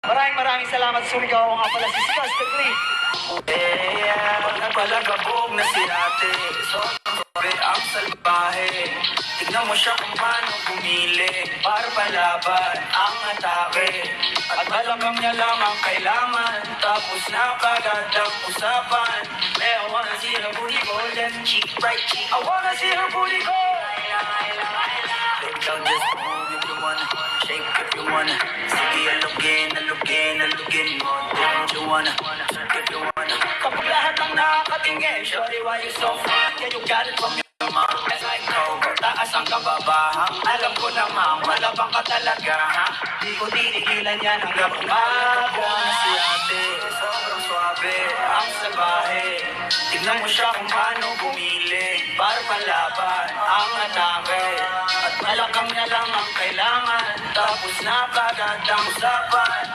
Maraming salamat sa sumigaw. Ako nga pala si Scott Lee. Nagpalagabog na si ate. Sobrang ang salbahe. Tignan mo siya kung paano bumili para palaban ang atake. At malamang niya lang ang kailangan. Tapos na kagad ang usapan. I wanna see her booty go, left cheek, right cheek. I wanna see her booty go. Girl, just move if you wanna, shake if you wanna. Sige, alugin mo. Don't you wanna, jerk if you wanna. Kapag lahat ang nakakatingin, shorty, why you so fun? Yeah, you got it from your mom. As I go, taas ang kababa. Alam ko naman, malabang ka talaga, ha? Di ko tinigilan yan hanggang umaga. Si ate, sobrang swabe, ang salbahe. Tignan mo siya kung paano bumili para palaban ang atake. At malakang niya lang ang kailangan. Tapos na kagad ang usapan.